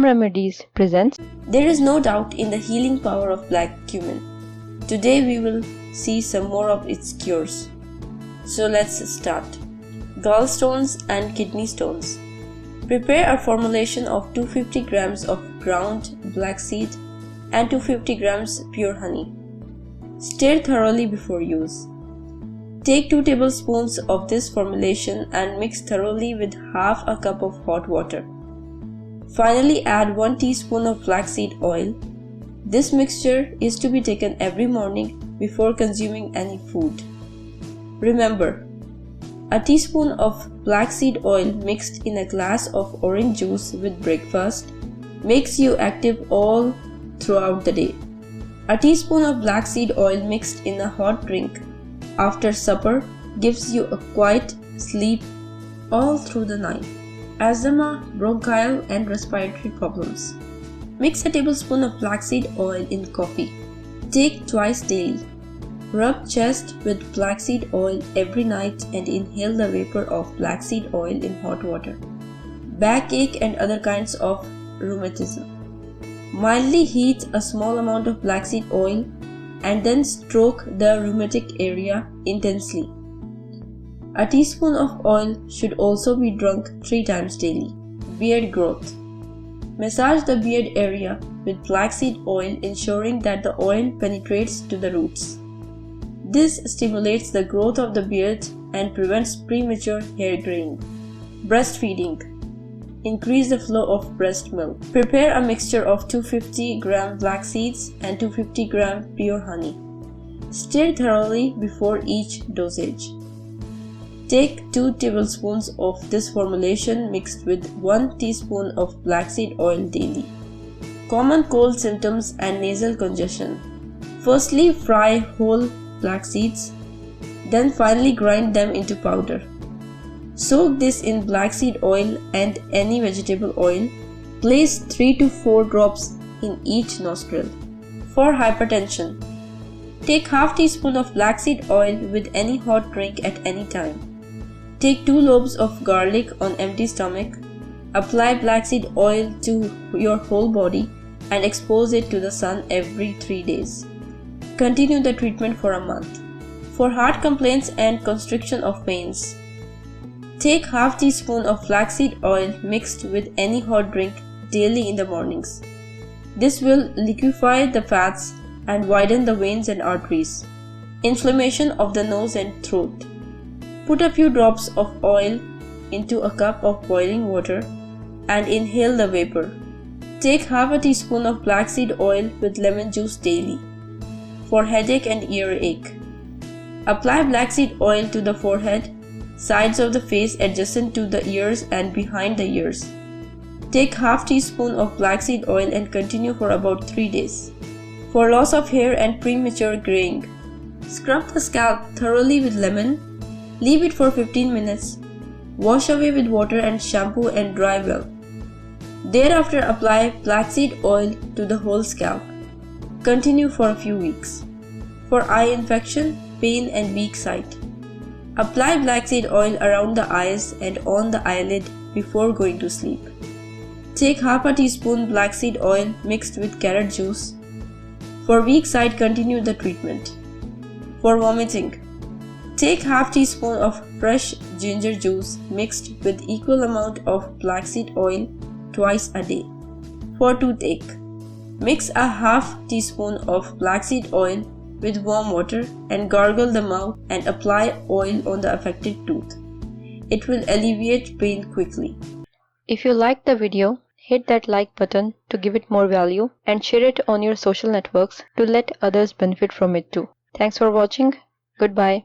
Remedies presents. There is no doubt in the healing power of black cumin. Today we will see some more of its cures. So let's start. Gallstones and kidney stones. Prepare a formulation of 250 grams of ground black seed and 250 grams pure honey. Stir thoroughly before use. Take 2 tablespoons of this formulation and mix thoroughly with half a cup of hot water. Finally, add 1 teaspoon of flaxseed oil. This mixture is to be taken every morning before consuming any food. Remember, a teaspoon of flaxseed oil mixed in a glass of orange juice with breakfast makes you active all throughout the day. A teaspoon of black seed oil mixed in a hot drink after supper gives you a quiet sleep all through the night. Asthma, bronchial and respiratory problems. Mix a tablespoon of flaxseed oil in coffee. Take twice daily. Rub chest with flaxseed oil every night and inhale the vapor of flaxseed oil in hot water. Backache and other kinds of rheumatism. Mildly heat a small amount of flaxseed oil and then stroke the rheumatic area intensely. A teaspoon of oil should also be drunk 3 times daily. Beard growth. Massage the beard area with flaxseed oil, ensuring that the oil penetrates to the roots. This stimulates the growth of the beard and prevents premature hair graying. Breastfeeding. Increase the flow of breast milk. Prepare a mixture of 250 gram black seeds and 250 gram pure honey. Stir thoroughly before each dosage. Take 2 tablespoons of this formulation mixed with 1 teaspoon of flaxseed oil daily. Common cold symptoms and nasal congestion. Firstly, fry whole flax seeds, then finally grind them into powder. Soak this in black seed oil and any vegetable oil. Place 3 to 4 drops in each nostril. For hypertension, take half teaspoon of flaxseed oil with any hot drink at any time. Take 2 lobes of garlic on empty stomach. Apply flaxseed oil to your whole body and expose it to the sun every 3 days. Continue the treatment for a month. For heart complaints and constriction of veins, take half teaspoon of flaxseed oil mixed with any hot drink daily in the mornings. This will liquefy the fats and widen the veins and arteries. Inflammation of the nose and throat. Put a few drops of oil into a cup of boiling water and inhale the vapor. Take half a teaspoon of flaxseed oil with lemon juice daily. For headache and earache, apply flaxseed oil to the forehead, sides of the face adjacent to the ears and behind the ears. Take half teaspoon of flaxseed oil and continue for about 3 days. For loss of hair and premature graying, scrub the scalp thoroughly with lemon. Leave it for 15 minutes. Wash away with water and shampoo and dry well. Thereafter, apply flaxseed oil to the whole scalp. Continue for a few weeks. For eye infection, pain and weak sight, apply flaxseed oil around the eyes and on the eyelid before going to sleep. Take half a teaspoon flaxseed oil mixed with carrot juice. For weak sight, continue the treatment. For vomiting, take half teaspoon of fresh ginger juice mixed with equal amount of flaxseed oil twice a day. For toothache, mix a half teaspoon of flaxseed oil with warm water and gargle the mouth and apply oil on the affected tooth. It will alleviate pain quickly. If you liked the video, hit that like button to give it more value and share it on your social networks to let others benefit from it too. Thanks for watching. Goodbye.